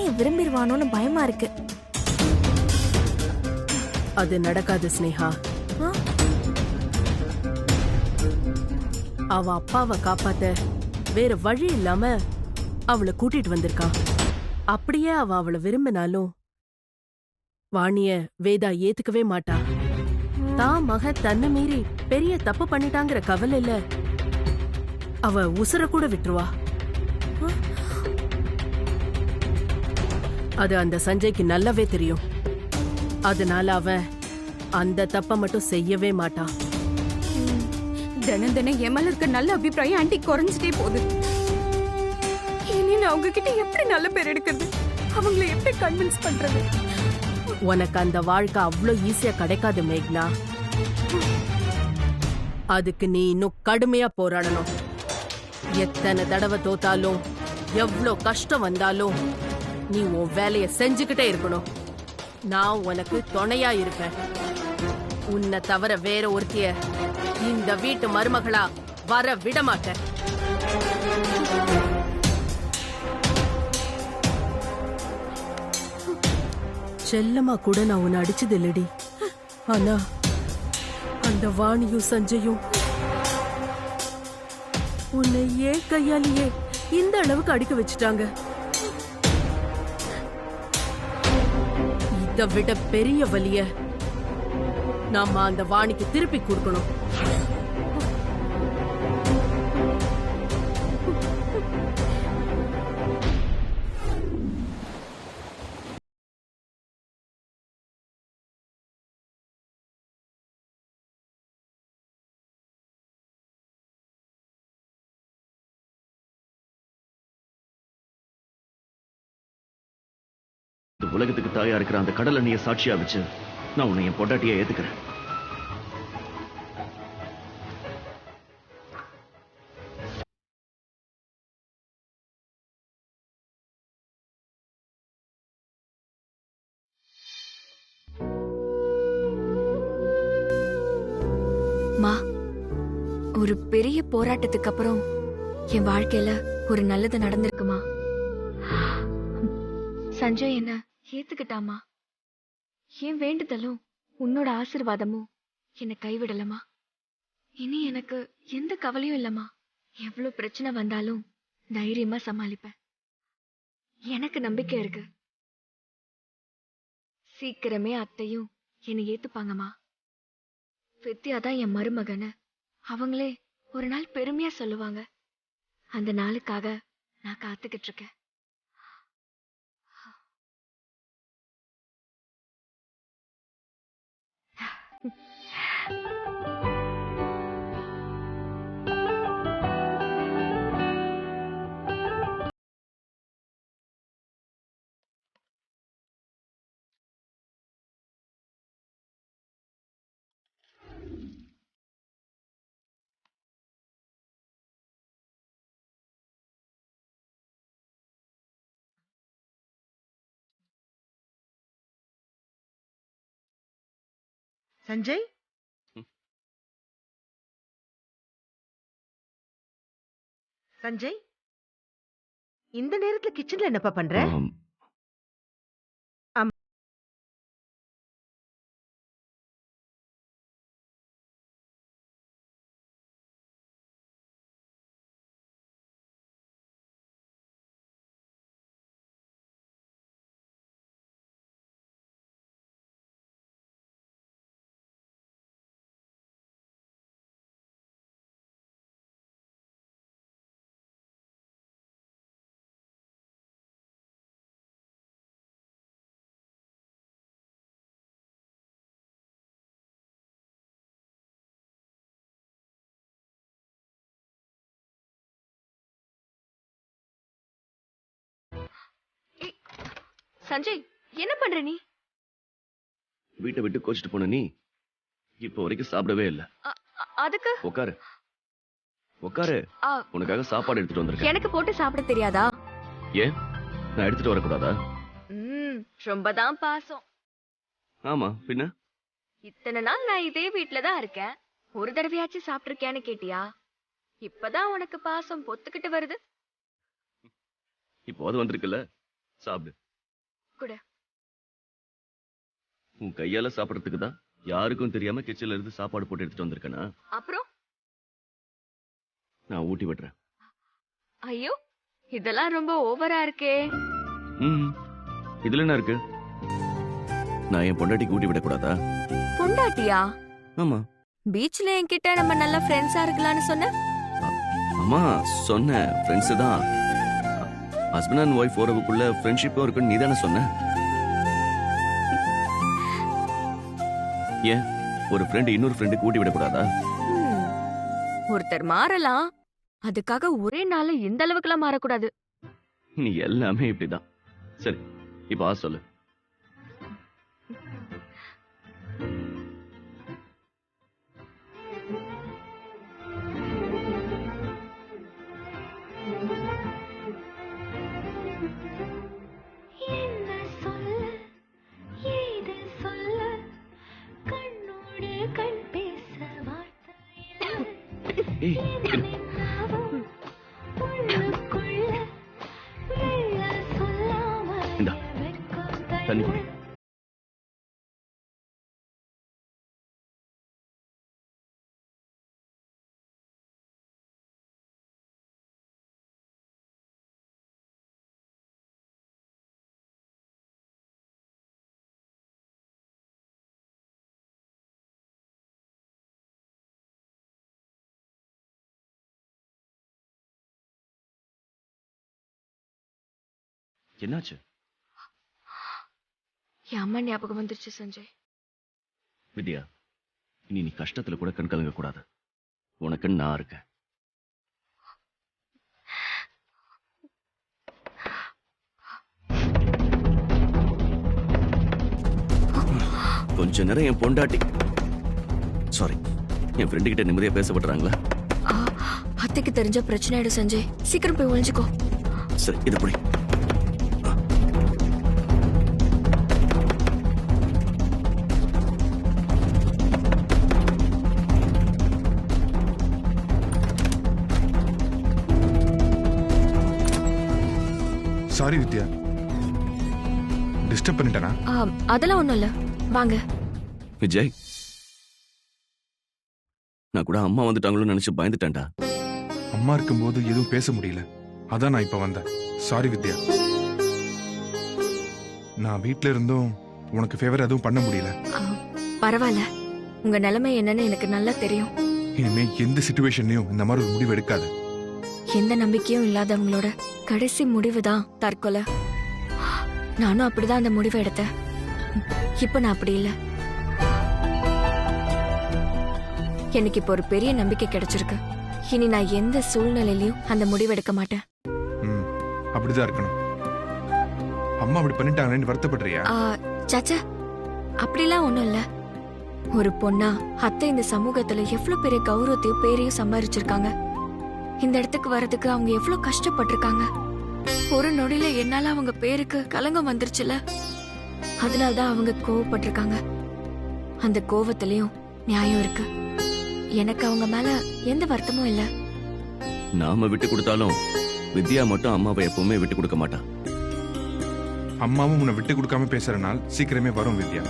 என்னைய விரும்பிடுவானோன்னு பயமா இருக்கு. அது நடக்காது ஸ்னேகா. அவ அப்பாவை காப்பாத்த வேற வழி இல்லாம அவளை கூட்டிட்டு வந்திருக்கான். அப்படியே அவளை விரும்பினாலும் வாணிய வேதா ஏத்துக்கவே மாட்டா. தான் மக தன்னை மீறி பெரிய தப்பு பண்ணிட்டாங்கிற கவலையில அவ உசுர கூட விட்டுருவா. அது அந்த சஞ்சய்க்கு நல்லாவே தெரியும். அதனால அவன் அந்த தப்ப மட்டும் செய்யவே மாட்டான். தினம் தினம் என் மேல இருக்க நல்ல அபிப்பிராயம் ஆண்டி குறைஞ்சிட்டே போகுது. இனி நான் அவங்க கிட்ட எப்படி நல்ல பேர் எடுக்கிறது? அவங்கள எப்படி கன்வின்ஸ் பண்றது? உனக்கு அந்த வாழ்க்கை அவ்வளோ ஈஸியா கிடைக்காது மேக்னா. அதுக்கு நீ இன்னும் கடுமையா போராடணும். எத்தனை தடவை தோத்தாலும் எவ்வளோ கஷ்டம் வந்தாலும் நீ உன் வேலைய செஞ்சுக்கிட்டே இருக்கணும். நான் உனக்கு துணையா இருப்பேன். உன்னை தவிர வேற ஒருத்திய இந்த வீட்டு மருமகளா வர விட மாட்டேன். செல்லமா கூட நான் உன்னை அடிச்சது இல்லடி. ஆனா அந்த வாணியும் சஞ்சயும் உன்னை ஏன் கையாலேயே இந்த அளவுக்கு அடிக்க வச்சுட்டாங்க. இதை விட பெரிய வலிய நாம அந்த வாணிக்கு திருப்பி கொடுக்கணும். இந்த உலகத்துக்கு தாயா இருக்கிற அந்த கடல் அண்ணிய சாட்சியா வச்சு நான் உன்னை என் பொண்டாட்டியா ஏத்துக்கிறேன். மா, ஒரு பெரிய போராட்டத்துக்கு அப்புறம் என் வாழ்க்கையில ஒரு நல்லது நடந்திருக்குமா. சஞ்சய் என்ன ஏத்துக்கிட்டாமா. என் வேண்டுதலும் உன்னோட ஆசீர்வாதமும் என்னை கைவிடலமா. இனி எனக்கு எந்த கவலையும் இல்லம்மா. எவ்வளவு பிரச்சனை வந்தாலும் தைரியமா சமாளிப்பேன். எனக்கு நம்பிக்கை இருக்கு. சீக்கிரமே அத்தையும் என்னை ஏத்துப்பாங்கம்மா. வித்யாதான் என் மருமகன்னு அவங்களே ஒரு நாள் பெருமையா சொல்லுவாங்க. அந்த நாளுக்காக நான் காத்துக்கிட்டு இருக்கேன். சஞ்சய், சஞ்சய், இந்த நேரத்துல கிச்சன்ல என்னப்பா பண்ற? சஞ்சய், என்ன பண்ற நீ? வீட்டை விட்டு கோச்சிட்டு போன நீ இப்ப வரைக்கும் சாப்பிடவே இல்ல. அதுக்கு உட்காரு உட்காரு. உனக்காக சாப்பாடு எடுத்துட்டு வந்திருக்கேன். எனக்கு போட்டு சாப்பிட தெரியாதா? ஏன் நான் எடுத்துட்டு வரக்கூடாதா? ரொம்பதான் பாசம். ஆமா, பின்ன இத்தனை நாள் நான் இதே வீட்டுலதான் இருக்கேன். ஒரு தடவையாச்சும் சாப்பிட்டிருக்கேன்னு கேட்டியா? இப்பதான் உனக்கு பாசம் பொத்துக்கிட்டு வருது. இப்போ அது வந்திருக்குல்ல, சாப்பிடு. குடு. உன் கையால சாப்பிடறதுக்கு தான் யாருக்கும் தெரியாம கிச்சன்ல இருந்து சாப்பாடு போட்டு எடுத்துட்டு வந்திருக்கேனா? அப்புறம் நான் ஊட்டி விடுறேன். ஐயோ, இதெல்லாம் ரொம்ப ஓவரா இருக்கே. இதுல என்ன இருக்கு? நான் என் பொண்டாட்டிக்கு ஊட்டி விடக்கூடாதா? பொண்டாட்டியா? ஆமா. பீச்ல என்கிட்ட நம்ம நல்ல ஃப்ரெண்ட்ஸா இருக்கலாம்னு சொன்ன. அம்மா சொன்ன ஃப்ரெண்ட்ஸ் தான். ஹஸ்பண்ட் அண்ட் ஒய்ஃப் உறவுக்குள்ள ஃப்ரெண்ட்ஷிப்பும் இருக்குன்னு நீ தானே சொன்ன. ஏன் ஒரு ஃப்ரெண்ட் இன்னொரு ஃப்ரெண்டுக்கு ஊட்டி விடக்கூடாதா? ஒருத்தர் மாறலாம், அதுக்காக ஒரே நாள்ல இந்த அளவுக்குலாம் மாறக்கூடாது. நீ எல்லாமே இப்படிதான். சரி, இப்ப சொல்லு. தண்ணி குடி. என்னாச்சு? என் அம்மா ஞாபகம் வந்துருச்சு சஞ்சய். வித்யா, இனி நீ கஷ்டத்துல கூட கண் கலங்க கூடாது. உனக்கு நான் இருக்கேன். கொஞ்ச நேரம் என் பொண்டாட்டி சாரி என் ஃப்ரெண்டு கிட்ட நிம்மதியா பேசப்படுறாங்களா? அத்தைக்கு தெரிஞ்ச பிரச்சனை ஆயிடும் சஞ்சய். சீக்கிரம் போய் ஒழிஞ்சுக்கோ. சரி, இது புடி. சாரி வித்யா, டிஸ்டர்ப் பண்ணிட்டேனா? அதெல்லாம் ஒண்ணும் இல்ல, வாங்க. விஜய், நான் கூட அம்மா வந்துட்டாங்களோ நினைச்சு பயந்துட்டேன்டா. அம்மா இருக்கும்போது எதுவும் பேச முடியல, அதான் நான் இப்ப வந்தேன். சாரி வித்யா. நான் வீட்ல இருந்தும் உனக்கு ஃபேவர் எதுவும் பண்ண முடியல. பரவாயில்ல, உங்க நிலைமை என்னன்னு எனக்கு நல்லா தெரியும். இனிமே எந்த சிச்சுவேஷன்லயும் இந்த மாதிரி ஒரு முடிவு எடுக்காத. எந்த நம்பிக்கையும் இல்லாதவங்களோட கடைசி முடிவுதான் தற்கொலை. நானும் அப்படிதான் அந்த முடிவை எடுத்தேன். இப்ப நான் அப்படி இல்ல. எனக்கு இப்ப ஒரு பெரிய நம்பிக்கை கிடைச்சிருக்கு. இனி நான் எந்த சூழ்நிலையிலயும் அந்த முடிவு எடுக்க மாட்டேன். அப்படிதான் இருக்கணும். அம்மா அப்படி பண்ணிட்டாங்கன்னு வருத்தப்படுறியா? சாச்சா, அப்படிலாம் ஒண்ணும் இல்ல. ஒரு பொண்ணா அத்தை இந்த சமூகத்துல எவ்வளவு பெரிய கௌரவத்தையும் பேரையும் சம்பாதிச்சிருக்காங்க. இந்த இடத்துக்கு வர்றதுக்கு அவங்க எவ்வளவு கஷ்டப்பட்டிருக்காங்க. ஒரு நொடியில என்னால அவங்க பேருக்கு கலங்கம் வந்துருச்சுல, அதனாலதான் அவங்க கோவப்பட்டிருக்காங்க. அந்த கோவத்திலயும் நியாயம் இருக்கு. எனக்கு அவங்க மேல எந்த வருத்தமும் இல்ல. நாம விட்டு கொடுத்தாலும் வித்யா மட்டும் அம்மாவை எப்பவுமே விட்டு கொடுக்க மாட்டா. அம்மாவும் உன்னை விட்டு கொடுக்காம பேசுற நாள் சீக்கிரமே வரும் வித்யா.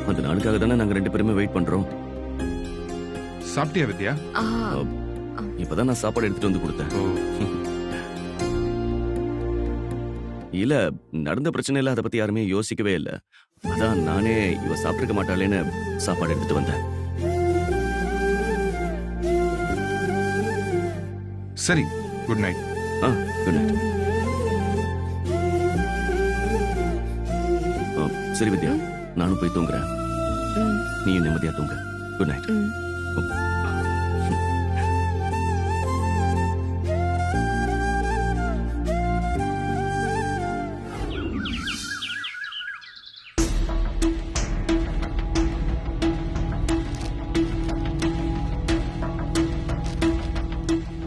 அந்த நாளுக்காக தானே நாங்க 2 பேருமே வெயிட் பண்றோம். சாப்பிட்டியா வித்யா? இப்பதான் நான் சாப்பாடு எடுத்துட்டு வந்து கொடுத்தேன். இல்ல, நடந்த பிரச்சனை இல்ல, அதை பத்தி யாருமே யோசிக்கவே இல்ல. அதான் நானே இவ சாப்பிட்டுக்க மாட்டாளேன்னு சாப்பாடு எடுத்துட்டு வந்தேன். சரி, குட் நைட். Good night. சரி வித்யா, நானும் போய் தூங்குறேன். நீயும் நிம்மதியா தூங்க. Good night.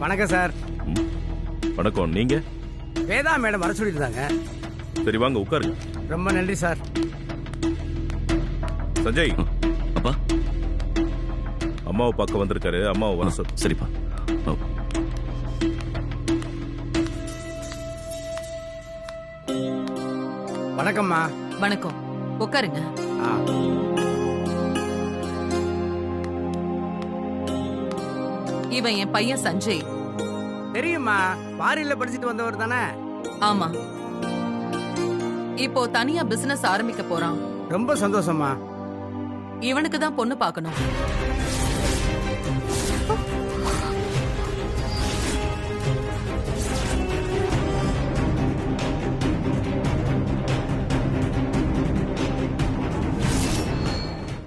வணக்கம் சார். வணக்கம். நீங்க? வேதா மேடம் வர சொல்லியிருந்தாங்க. சரி, வாங்க உட்காருங்க. ரொம்ப நன்றி சார். சஞ்சய், அப்பா அம்மாவை பார்க்க வந்திருக்காரு. அம்மாவை வர சொல். சரிப்பா. வணக்கம்மா. வணக்கம், உட்காருங்க. ஆ, இவன் என் பையன் சஞ்சய். தெரியுமா, ஃபாரின்ல படிச்சுட்டு வந்தவர் தானே? ஆமா, இப்போ தனியா பிசினஸ் ஆரம்பிக்க போறான். ரொம்ப சந்தோஷமா. இவனுக்கு தான் பொண்ணு பார்க்கணும்.